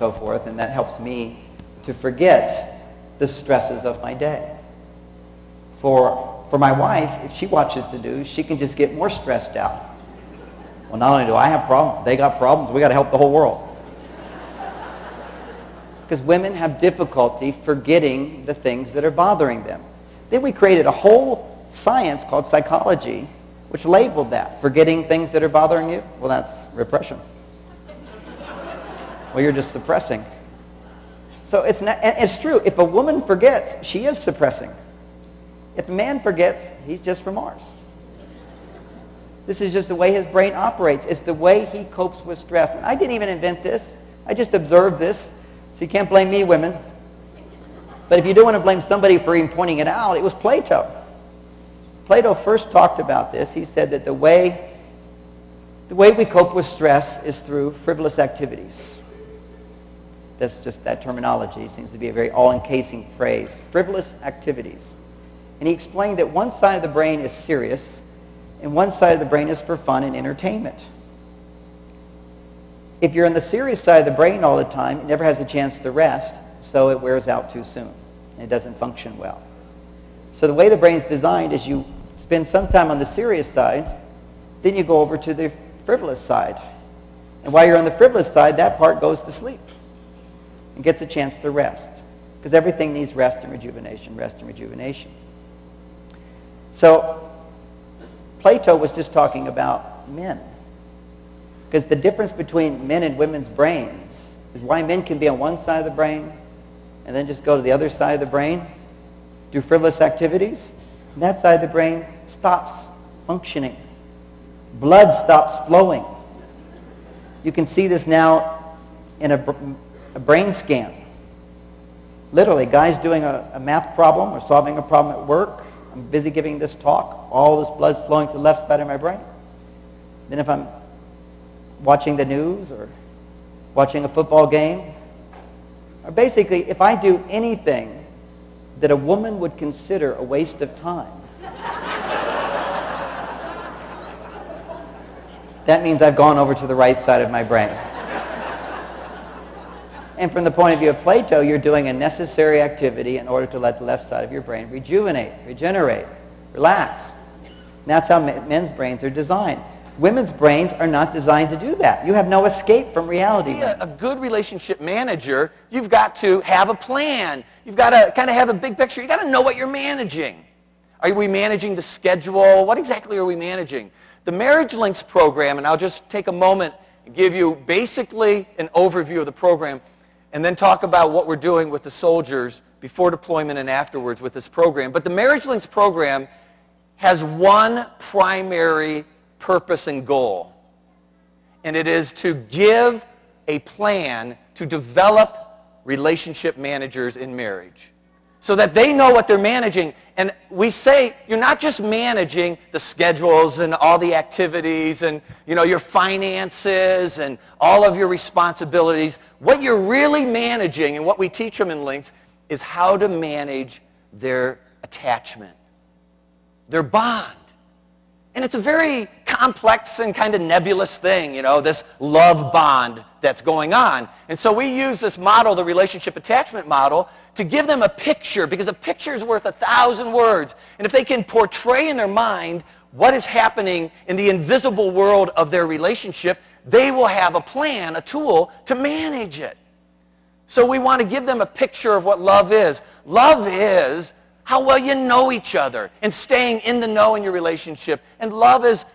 so forth, and that helps me to forget the stresses of my day. For my wife, if she watches the news, she can just get more stressed out. Well, not only do I have problems, they got problems, we got to help the whole world. Because women have difficulty forgetting the things that are bothering them. Then we created a whole science called psychology, which labeled that. Forgetting things that are bothering you? Well, that's repression. Well, you're just suppressing. So it's true. If a woman forgets, she is suppressing. If a man forgets, he's just from Mars. This is just the way his brain operates. It's the way he copes with stress. And I didn't even invent this. I just observed this. So you can't blame me, women. But if you do want to blame somebody for even pointing it out, it was Plato. Plato first talked about this. He said that the way we cope with stress is through frivolous activities. That's just that terminology. It seems to be a very all-encasing phrase. Frivolous activities. And he explained that one side of the brain is serious and one side of the brain is for fun and entertainment. If you're on the serious side of the brain all the time, it never has a chance to rest, so it wears out too soon, and it doesn't function well. So the way the brain's designed is you spend some time on the serious side, then you go over to the frivolous side. And while you're on the frivolous side, that part goes to sleep and gets a chance to rest, because everything needs rest and rejuvenation, rest and rejuvenation. So Plato was just talking about men. Because the difference between men and women's brains is why men can be on one side of the brain and then just go to the other side of the brain, do frivolous activities, and that side of the brain stops functioning. Blood stops flowing. You can see this now in a brain scan. Literally, guys doing a math problem or solving a problem at work, I'm busy giving this talk, all this blood's flowing to the left side of my brain. Then if I'm watching the news or watching a football game, or basically if I do anything that a woman would consider a waste of time, that means I've gone over to the right side of my brain. And from the point of view of Plato, you're doing a necessary activity in order to let the left side of your brain rejuvenate, regenerate, relax. And that's how men's brains are designed. Women's brains are not designed to do that. You have no escape from reality. To be a good relationship manager, you've got to have a plan. You've got to kind of have a big picture. You've got to know what you're managing. Are we managing the schedule? What exactly are we managing? The Marriage Links program, and I'll just take a moment and give you basically an overview of the program, and then talk about what we're doing with the soldiers before deployment and afterwards with this program. But the Marriage Links program has one primary purpose and goal, and it is to give a plan to develop relationship managers in marriage so that they know what they're managing. And we say you're not just managing the schedules and all the activities and your finances and all of your responsibilities. What you're really managing, and what we teach them in Links, is how to manage their attachment, their bond. And it's a very complex and kind of nebulous thing, this love bond that's going on. And so we use this model, the relationship attachment model, to give them a picture, because a picture is worth 1,000 words. And if they can portray in their mind what is happening in the invisible world of their relationship, they will have a plan, a tool to manage it. So we want to give them a picture of what love is. Love is how well you know each other and staying in the know in your relationship. And love is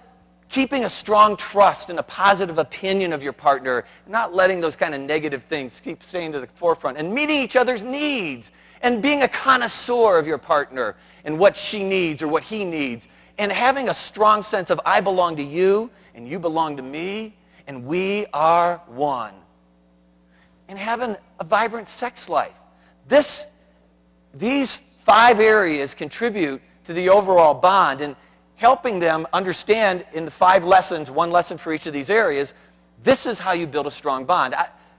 keeping a strong trust and a positive opinion of your partner, not letting those kind of negative things keep staying to the forefront, and meeting each other's needs and being a connoisseur of your partner and what she needs or what he needs, and having a strong sense of I belong to you and you belong to me and we are one. And having a vibrant sex life. These 5 areas contribute to the overall bond, and helping them understand in the 5 lessons, 1 lesson for each of these areas, this is how you build a strong bond.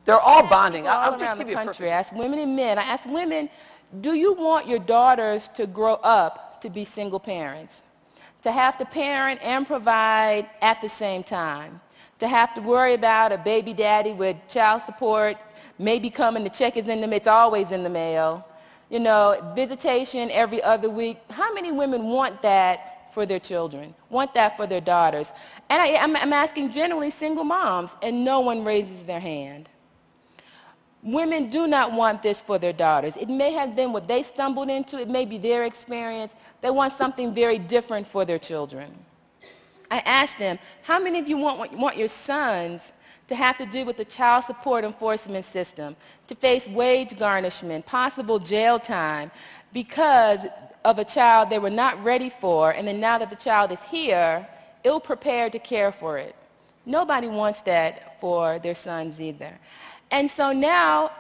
They're all bonding. I'll just give you a country. I ask women and men. I ask women, do you want your daughters to grow up to be single parents? To have to parent and provide at the same time? To have to worry about a baby daddy with child support maybe coming, the check is in the mail, it's always in the mail. You know, visitation every other week. How many women want that for their children, want that for their daughters? And I'm asking generally single moms, and no one raises their hand. Women do not want this for their daughters. It may have been what they stumbled into. It may be their experience. They want something very different for their children. I asked them, how many of you want your sons to have to deal with the child support enforcement system, to face wage garnishment, possible jail time because of a child they were not ready for, and then now that the child is here, ill-prepared to care for it? Nobody wants that for their sons either. And so now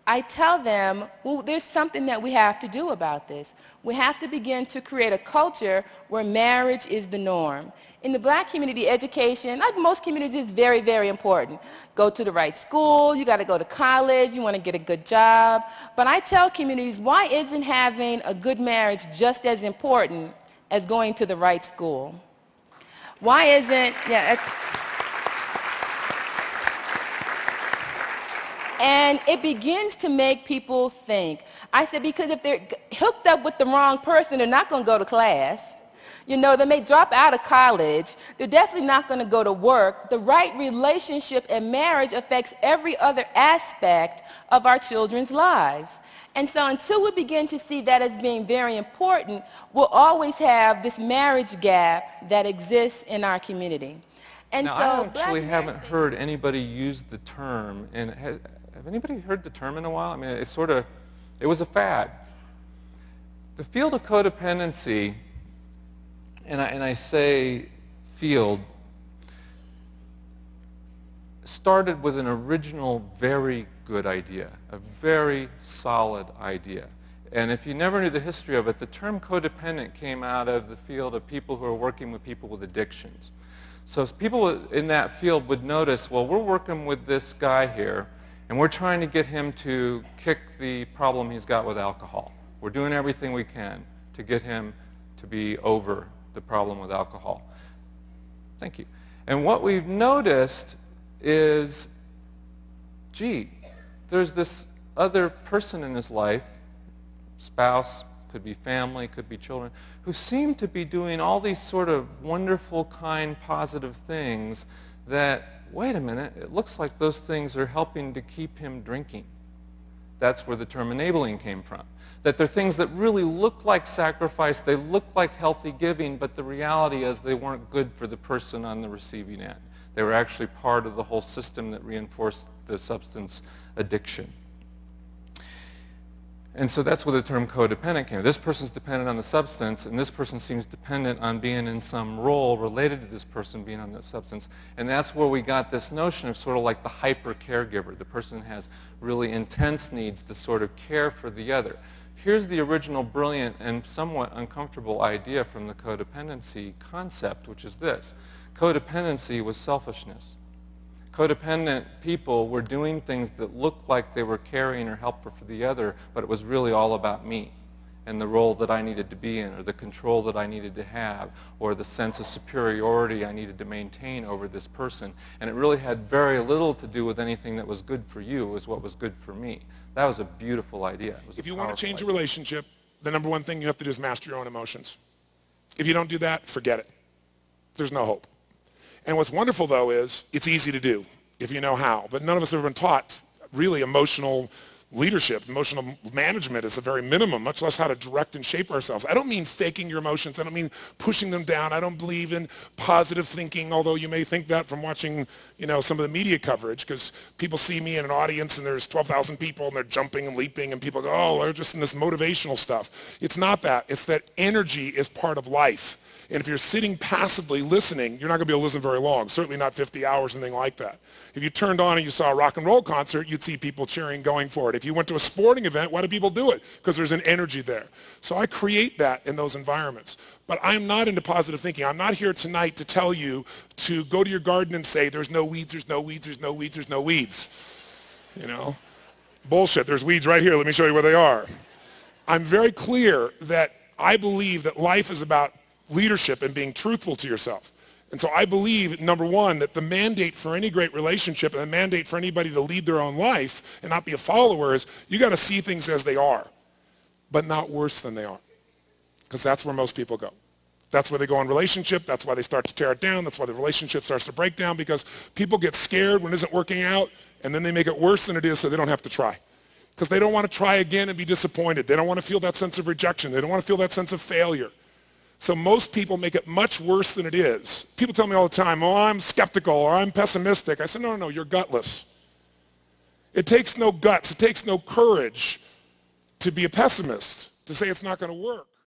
I tell them, well, there's something that we have to do about this. We have to begin to create a culture where marriage is the norm. In the black community, education, like most communities, is very, very important. Go to the right school, you got to go to college, you want to get a good job. But I tell communities, why isn't having a good marriage just as important as going to the right school? Why isn't, and it begins to make people think. I said, because if they're hooked up with the wrong person, they're not going to go to class. You know, they may drop out of college. They're definitely not going to go to work. The right relationship and marriage affects every other aspect of our children's lives. And so until we begin to see that as being very important, we'll always have this marriage gap that exists in our community. And now, so I actually haven't heard anybody use the term, and have anybody heard the term in a while? I mean, it was a fad. The field of codependency, and I say field, started with an original very good idea, a very solid idea. And if you never knew the history of it, the term codependent came out of the field of people who are working with people with addictions. So people in that field would notice, well, we're working with this guy here, and we're trying to get him to kick the problem he's got with alcohol. We're doing everything we can to get him to be over the problem with alcohol. Thank you. And what we've noticed is, gee, there's this other person in his life, spouse, could be family, could be children, who seem to be doing all these sort of wonderful, kind, positive things that, wait a minute, it looks like those things are helping to keep him drinking. That's where the term enabling came from. That they're things that really look like sacrifice, they look like healthy giving, but the reality is they weren't good for the person on the receiving end. They were actually part of the whole system that reinforced the substance addiction. And so that's where the term codependent came. This person's dependent on the substance, and this person seems dependent on being in some role related to this person being on that substance. And that's where we got this notion of sort of like the hyper caregiver. The person has really intense needs to sort of care for the other. Here's the original brilliant and somewhat uncomfortable idea from the codependency concept, which is this. Codependency was selfishness. Codependent people were doing things that looked like they were caring or helpful for the other, but it was really all about me and the role that I needed to be in, or the control that I needed to have, or the sense of superiority I needed to maintain over this person. And it really had very little to do with anything that was good for you. It was what was good for me. That was a beautiful idea. If you want to change a relationship, the number one thing you have to do is master your own emotions. If you don't do that, forget it. There's no hope. And what's wonderful, though, is it's easy to do if you know how. But none of us have been taught really emotional leadership. Emotional management is the very minimum, much less how to direct and shape ourselves. I don't mean faking your emotions. I don't mean pushing them down. I don't believe in positive thinking, although you may think that from watching, some of the media coverage, because people see me in an audience and there's 12,000 people and they're jumping and leaping and people go, oh, they're just in this motivational stuff. It's not that. It's that energy is part of life. And if you're sitting passively listening, you're not going to be able to listen very long, certainly not 50 hours, anything like that. If you turned on and you saw a rock and roll concert, you'd see people cheering, going for it. If you went to a sporting event, why do people do it? Because there's an energy there. So I create that in those environments. But I'm not into positive thinking. I'm not here tonight to tell you to go to your garden and say, there's no weeds, there's no weeds, there's no weeds, there's no weeds. Bullshit, there's weeds right here. Let me show you where they are. I'm very clear that I believe that life is about leadership and being truthful to yourself. And so I believe, number one, that the mandate for any great relationship and the mandate for anybody to lead their own life and not be a follower is you got to see things as they are, but not worse than they are. Because that's where most people go. That's where they go in relationship. That's why they start to tear it down. That's why the relationship starts to break down, because people get scared when it isn't working out, and then they make it worse than it is so they don't have to try. Because they don't want to try again and be disappointed. They don't want to feel that sense of rejection. They don't want to feel that sense of failure. So most people make it much worse than it is. People tell me all the time, oh, I'm skeptical or I'm pessimistic. I say, no, you're gutless. It takes no guts. It takes no courage to be a pessimist, to say it's not going to work.